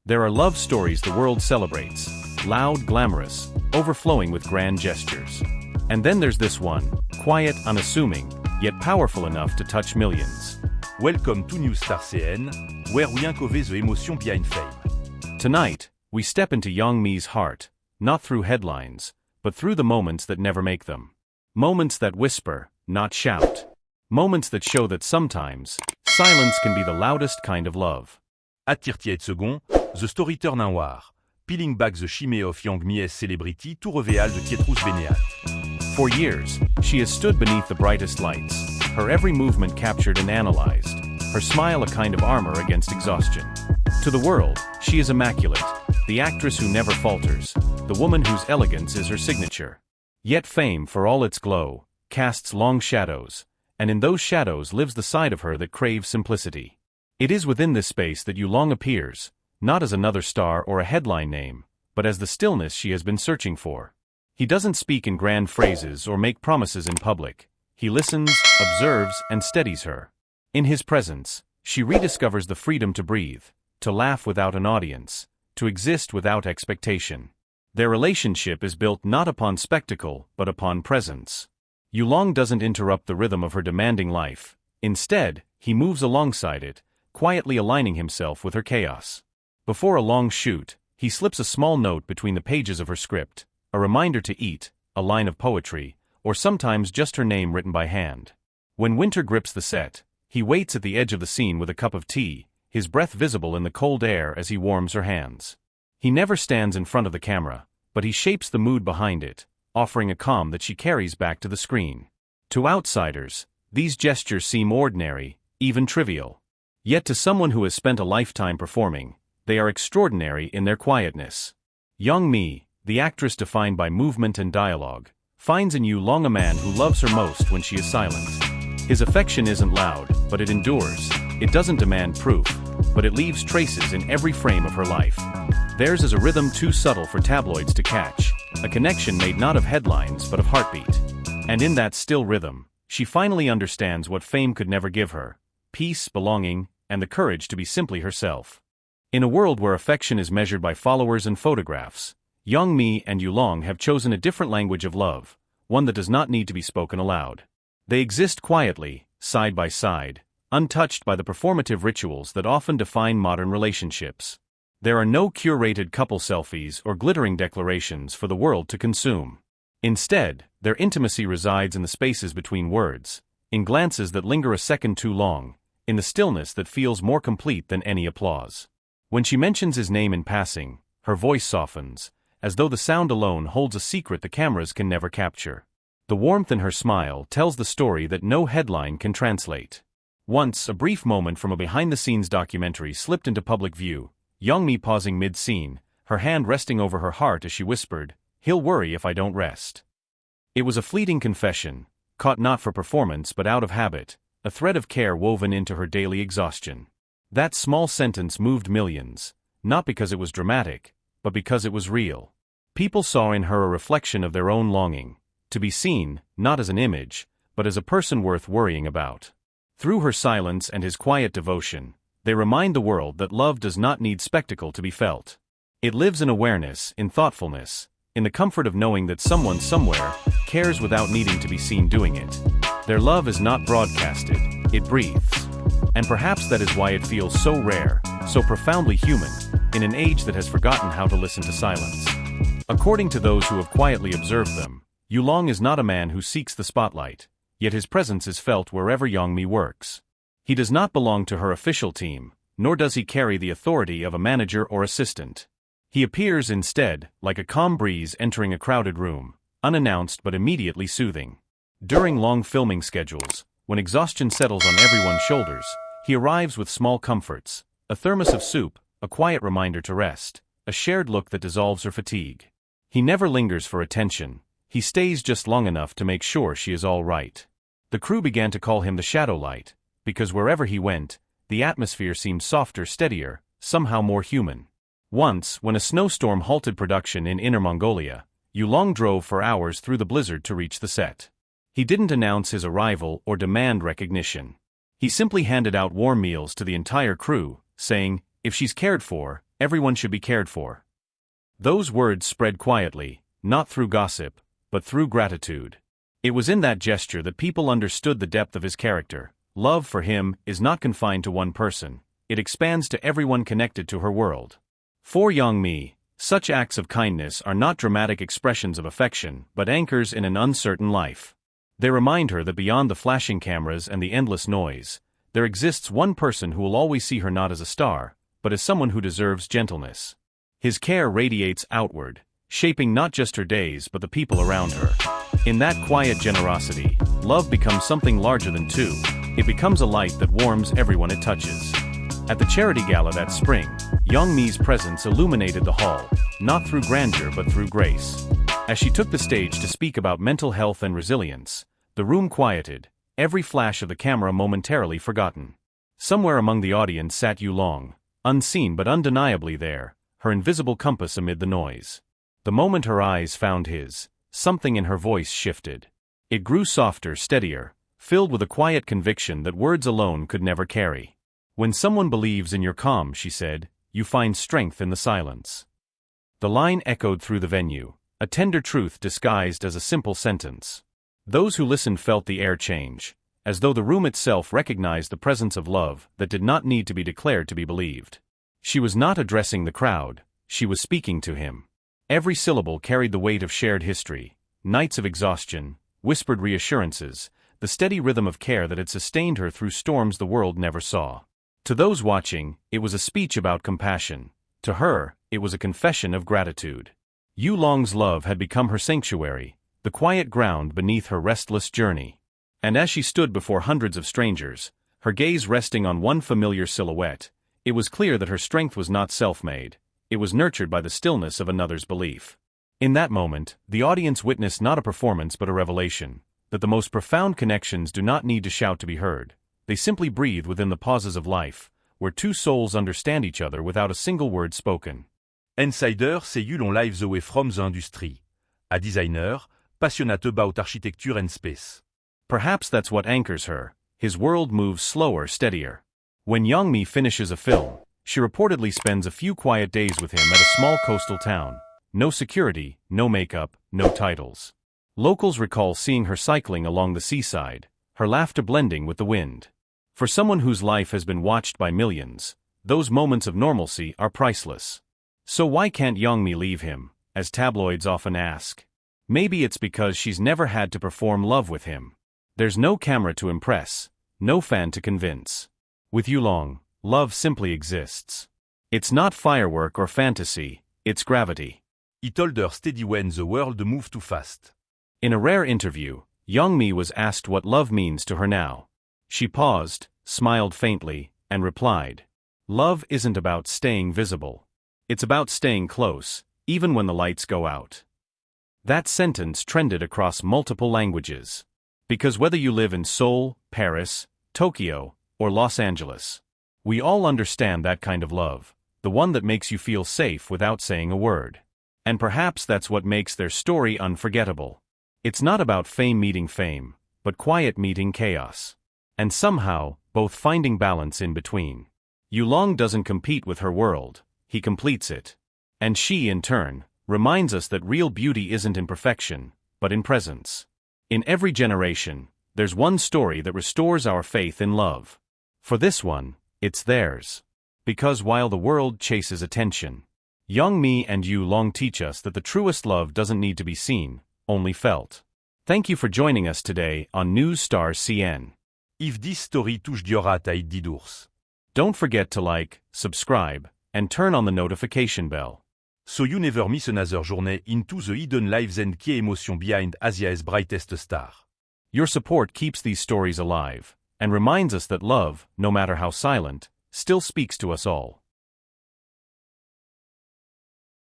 There are love stories the world celebrates, loud, glamorous, overflowing with grand gestures. And then there's this one, quiet, unassuming, yet powerful enough to touch millions. Welcome to New Star CN, where we uncover the emotion behind fame. Tonight, we step into Young Mi's heart, not through headlines, but through the moments that never make them. Moments that whisper, not shout. Moments that show that sometimes, silence can be the loudest kind of love. At 38 seconds, the story turn un war, peeling back the chimée of Young Mi's celebrity to reveal the Tietrousse Bénéat. For years, she has stood beneath the brightest lights, her every movement captured and analyzed, her smile a kind of armor against exhaustion. To the world, she is immaculate, the actress who never falters, the woman whose elegance is her signature. Yet fame, for all its glow, casts long shadows, and in those shadows lives the side of her that craves simplicity. It is within this space that Yulong appears, not as another star or a headline name, but as the stillness she has been searching for. He doesn't speak in grand phrases or make promises in public. He listens, observes, and steadies her. In his presence, she rediscovers the freedom to breathe, to laugh without an audience, to exist without expectation. Their relationship is built not upon spectacle, but upon presence. Yulong doesn't interrupt the rhythm of her demanding life. Instead, he moves alongside it, quietly aligning himself with her chaos. Before a long shoot, he slips a small note between the pages of her script, a reminder to eat, a line of poetry, or sometimes just her name written by hand. When winter grips the set, he waits at the edge of the scene with a cup of tea, his breath visible in the cold air as he warms her hands. He never stands in front of the camera, but he shapes the mood behind it, offering a calm that she carries back to the screen. To outsiders, these gestures seem ordinary, even trivial. Yet to someone who has spent a lifetime performing, they are extraordinary in their quietness. Young Mi, the actress defined by movement and dialogue, finds in Yulong a man who loves her most when she is silent. His affection isn't loud, but it endures. It doesn't demand proof, but it leaves traces in every frame of her life. Theirs is a rhythm too subtle for tabloids to catch, a connection made not of headlines but of heartbeat. And in that still rhythm, she finally understands what fame could never give her: peace, belonging, and the courage to be simply herself. In a world where affection is measured by followers and photographs, Young Mi and Yulong have chosen a different language of love, one that does not need to be spoken aloud. They exist quietly, side by side, untouched by the performative rituals that often define modern relationships. There are no curated couple selfies or glittering declarations for the world to consume. Instead, their intimacy resides in the spaces between words, in glances that linger a second too long, in the stillness that feels more complete than any applause. When she mentions his name in passing, her voice softens, as though the sound alone holds a secret the cameras can never capture. The warmth in her smile tells the story that no headline can translate. Once, a brief moment from a behind-the-scenes documentary slipped into public view, Young Mi pausing mid-scene, her hand resting over her heart as she whispered, "He'll worry if I don't rest." It was a fleeting confession, caught not for performance but out of habit, a thread of care woven into her daily exhaustion. That small sentence moved millions, not because it was dramatic, but because it was real. People saw in her a reflection of their own longing, to be seen, not as an image, but as a person worth worrying about. Through her silence and his quiet devotion, they remind the world that love does not need spectacle to be felt. It lives in awareness, in thoughtfulness, in the comfort of knowing that someone somewhere cares without needing to be seen doing it. Their love is not broadcasted, it breathes. And perhaps that is why it feels so rare, so profoundly human, in an age that has forgotten how to listen to silence. According to those who have quietly observed them, Yulong is not a man who seeks the spotlight, yet his presence is felt wherever Young Mi works. He does not belong to her official team, nor does he carry the authority of a manager or assistant. He appears instead, like a calm breeze entering a crowded room, unannounced but immediately soothing. During long filming schedules, when exhaustion settles on everyone's shoulders, he arrives with small comforts, a thermos of soup, a quiet reminder to rest, a shared look that dissolves her fatigue. He never lingers for attention, he stays just long enough to make sure she is all right. The crew began to call him the Shadow Light, because wherever he went, the atmosphere seemed softer, steadier, somehow more human. Once, when a snowstorm halted production in Inner Mongolia, Yulong drove for hours through the blizzard to reach the set. He didn't announce his arrival or demand recognition. He simply handed out warm meals to the entire crew, saying, "If she's cared for, everyone should be cared for. Those words spread quietly, not through gossip, but through gratitude. It was in that gesture that people understood the depth of his character. Love for him is not confined to one person, it expands to everyone connected to her world. For Yang Mi, such acts of kindness are not dramatic expressions of affection, but anchors in an uncertain life. They remind her that beyond the flashing cameras and the endless noise, there exists one person who will always see her not as a star, but as someone who deserves gentleness. His care radiates outward, shaping not just her days but the people around her. In that quiet generosity, love becomes something larger than two. It becomes a light that warms everyone it touches. At the charity gala that spring, Yang Mi's presence illuminated the hall, not through grandeur but through grace. As she took the stage to speak about mental health and resilience, the room quieted, every flash of the camera momentarily forgotten. Somewhere among the audience sat Yulong, unseen but undeniably there, her invisible compass amid the noise. The moment her eyes found his, something in her voice shifted. It grew softer, steadier, filled with a quiet conviction that words alone could never carry. When someone believes in your calm, she said, you find strength in the silence. The line echoed through the venue, a tender truth disguised as a simple sentence. Those who listened felt the air change, as though the room itself recognized the presence of love that did not need to be declared to be believed. She was not addressing the crowd, she was speaking to him. Every syllable carried the weight of shared history, nights of exhaustion, whispered reassurances, the steady rhythm of care that had sustained her through storms the world never saw. To those watching, it was a speech about compassion. To her, it was a confession of gratitude. Yulong's love had become her sanctuary, the quiet ground beneath her restless journey. And as she stood before hundreds of strangers, her gaze resting on one familiar silhouette, it was clear that her strength was not self-made, it was nurtured by the stillness of another's belief. In that moment, the audience witnessed not a performance but a revelation, that the most profound connections do not need to shout to be heard. They simply breathe within the pauses of life, where two souls understand each other without a single word spoken. Insider, c'est Yulong live away from the industry. A designer, passionate about architecture and space. Perhaps that's what anchors her. His world moves slower, steadier. When Yang Mi finishes a film, she reportedly spends a few quiet days with him at a small coastal town. No security, no makeup, no titles. Locals recall seeing her cycling along the seaside, her laughter blending with the wind. For someone whose life has been watched by millions, those moments of normalcy are priceless. So why can't Yang Mi leave him, as tabloids often ask? Maybe it's because she's never had to perform love with him. There's no camera to impress, no fan to convince. With Yulong, love simply exists. It's not firework or fantasy, it's gravity. He told her steady when the world moved too fast. In a rare interview, Yang Mi was asked what love means to her now. She paused, smiled faintly, and replied, "Love isn't about staying visible. It's about staying close, even when the lights go out." That sentence trended across multiple languages. Because whether you live in Seoul, Paris, Tokyo, or Los Angeles, we all understand that kind of love, the one that makes you feel safe without saying a word. And perhaps that's what makes their story unforgettable. It's not about fame meeting fame, but quiet meeting chaos. And somehow, both finding balance in between. Yulong doesn't compete with her world, he completes it. And she, in turn, reminds us that real beauty isn't in perfection, but in presence. In every generation, there's one story that restores our faith in love. For this one, it's theirs. Because while the world chases attention, Yang Mi and Yulong teach us that the truest love doesn't need to be seen, only felt. Thank you for joining us today on News Star CN. If this story touched your heart, I did yours. Don't forget to like, subscribe, and turn on the notification bell. So you never miss another journey into the hidden lives and key emotions behind Asia's brightest star. Your support keeps these stories alive, and reminds us that love, no matter how silent, still speaks to us all.